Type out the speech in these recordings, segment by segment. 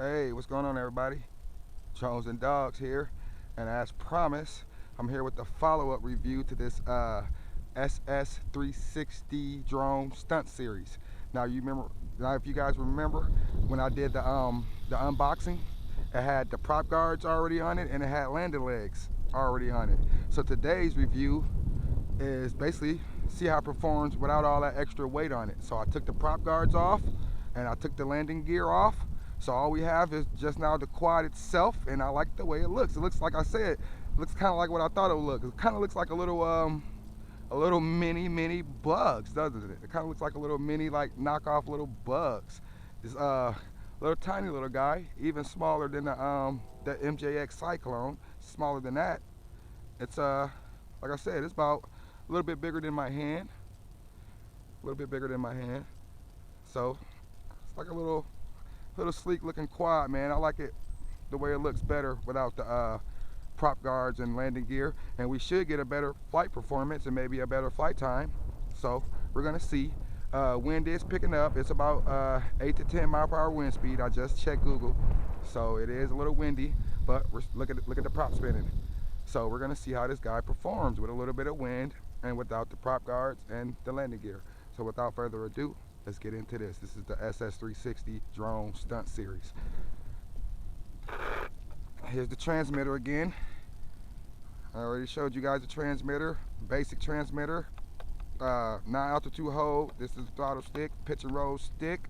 Hey, what's going on, everybody? Jones and Dogs here, and as promised, I'm here with the follow-up review to this SS360 Drone Stunt Series. Now, if you guys remember, when I did the unboxing, it had the prop guards already on it, and it had landing legs already on it. So today's review is basically see how it performs without all that extra weight on it. So I took the prop guards off and I took the landing gear off. So all we have is just now the quad itself, and I like the way it looks. It looks, like I said, it looks kind of like what I thought it would look. It kind of looks like a little mini bugs, doesn't it? It kind of looks like a little mini, like knockoff little bugs. This little tiny little guy, even smaller than the MJX Cyclone, smaller than that. It's like I said, it's about a little bit bigger than my hand, a little bit bigger than my hand. So it's like a little sleek looking quad, man. I like it the way it looks better without the prop guards and landing gear, and we should get a better flight performance and maybe a better flight time. So we're gonna see. Wind is picking up. It's about 8 to 10 mile per hour wind speed. I just checked Google, so it is a little windy, but look at the prop spinning. So we're gonna see how this guy performs with a little bit of wind and without the prop guards and the landing gear. So without further ado, let's get into this. This is the SS360 Drone Stunt Series. Here's the transmitter again. I already showed you guys the transmitter, basic transmitter, 9 altitude hold. This is the throttle stick, pitch and roll stick,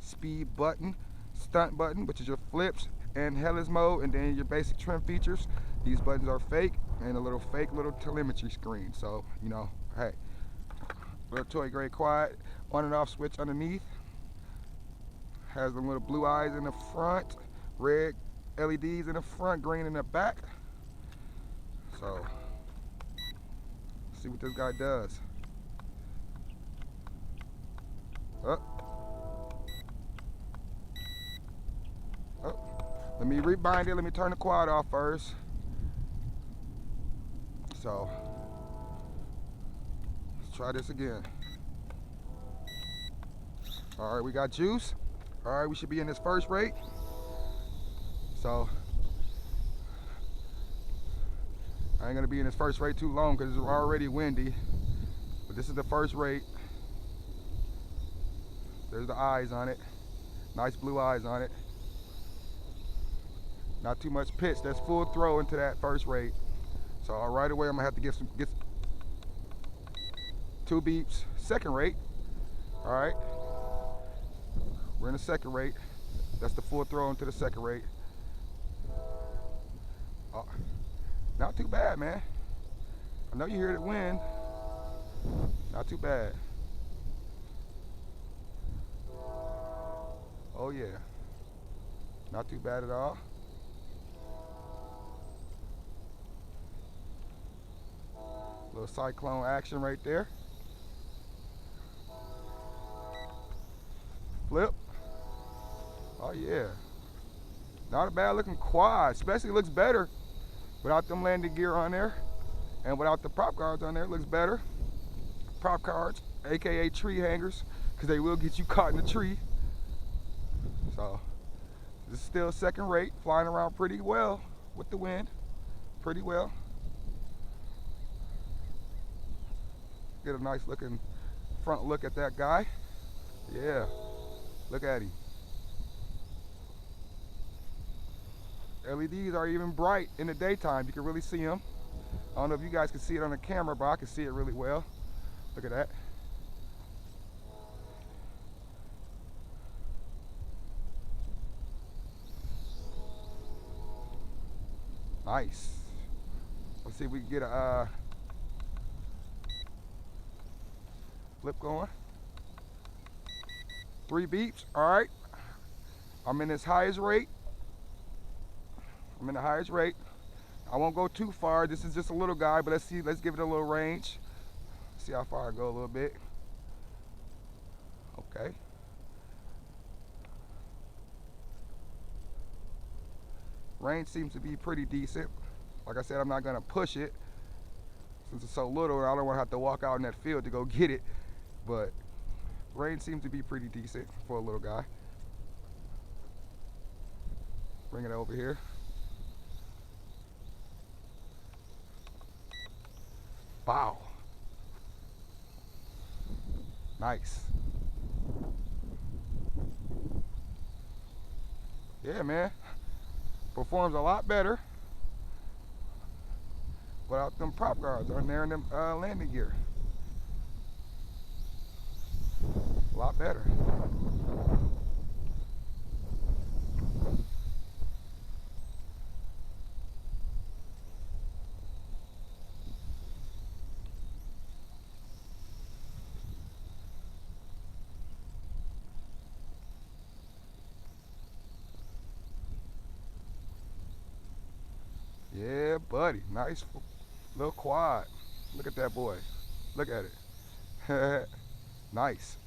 speed button, stunt button, which is your flips, and hellas mode, and then your basic trim features. These buttons are fake, and a little fake telemetry screen. So, you know, hey, little toy grade quad, on and off switch underneath. Has the little blue eyes in the front, red LEDs in the front, green in the back. So, let's see what this guy does. Oh. Oh. Let me rebind it. Let me turn the quad off first. So, let's try this again. All right, we got juice. All right, we should be in this first rate. So, I ain't gonna be in this first rate too long because it's already windy. But this is the first rate. There's the eyes on it. Nice blue eyes on it. Not too much pitch. That's full throw into that first rate. So right away I'm gonna have to get 2 beeps. Second rate. All right. We're in the second rate. That's the full throw into the second rate. Not too bad, man. I know you hear the wind. Not too bad. Oh yeah. Not too bad at all. Little cyclone action right there. Flip. Oh yeah. Not a bad looking quad. Especially looks better without them landing gear on there. And without the prop guards on there, it looks better. Prop guards, aka tree hangers, because they will get you caught in the tree. So this is still second rate, flying around pretty well with the wind. Pretty well. Get a nice looking front look at that guy. Yeah, look at him. LEDs are even bright in the daytime. You can really see them. I don't know if you guys can see it on the camera, but I can see it really well. Look at that. Nice. Let's see if we can get a flip going. 3 beeps. All right. I'm in this highest rate. I'm in the highest rate. I won't go too far. This is just a little guy, but let's see. Let's give it a little range. See how far I go a little bit. Okay. Range seems to be pretty decent. Like I said, I'm not gonna push it since it's so little. I don't want to have to walk out in that field to go get it. But range seems to be pretty decent for a little guy. Bring it over here. Wow. Nice. Yeah, man. Performs a lot better without them prop guards on there and them landing gear. A lot better. Yeah, buddy. Nice little quad. Look at that boy. Look at it. Nice.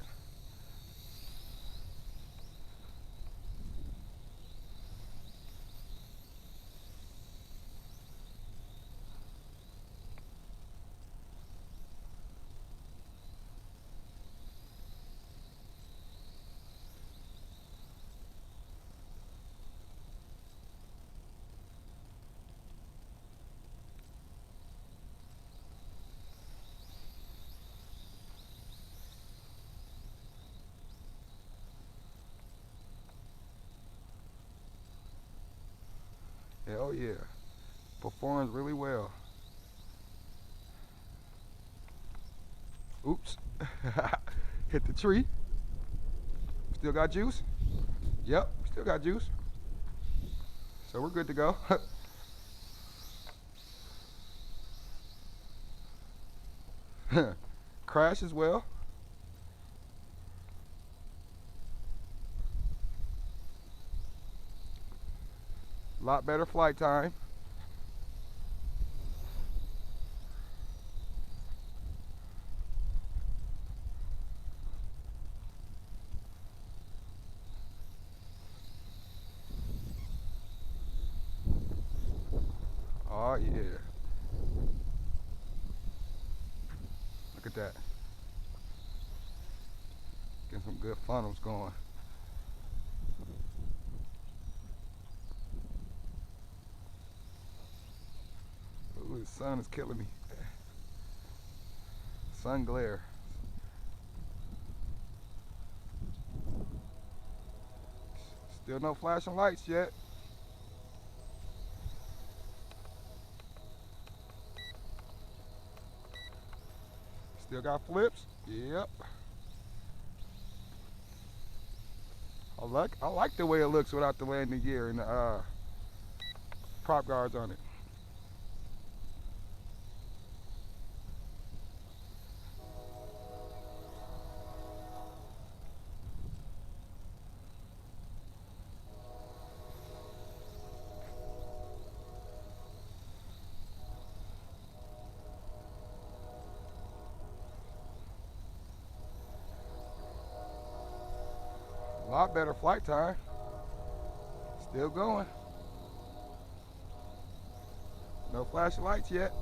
Hell yeah. Performs really well. Oops. Hit the tree. Still got juice? Yep, still got juice. So we're good to go. Crash as well. A lot better flight time. Oh yeah. Look at that. Getting some good funnels going. Ooh, the sun is killing me. Sun glare. Still no flashing lights yet. Still got flips. Yep. I like the way it looks without the landing gear and the prop guards on it. A lot better flight time. Still going. No flashing lights yet.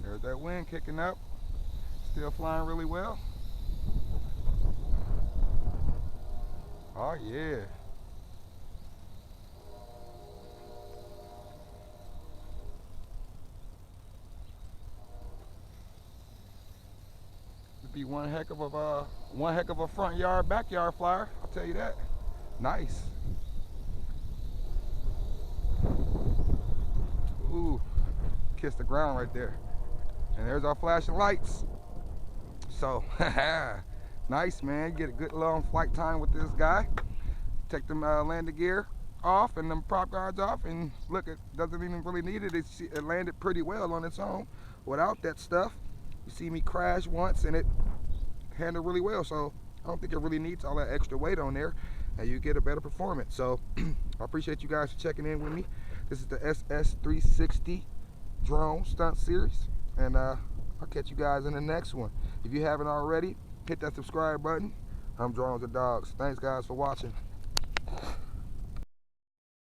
There's that wind kicking up. Still flying really well. Oh yeah. It'd be one heck of a front yard, backyard flyer. I'll tell you that. Nice. Ooh, kiss the ground right there. And there's our flashing lights. So, nice, man. Get a good long flight time with this guy. Take them landing gear off and them prop guards off, and look, it doesn't even really need it. It landed pretty well on its own without that stuff. You see me crash once and it handled really well, so I don't think it really needs all that extra weight on there, and you get a better performance. So I appreciate you guys for checking in with me. This is the SS360 Drone Stunt Series, and I'll catch you guys in the next one. If you haven't already, hit that subscribe button. I'm Drones with Dogs. Thanks guys for watching.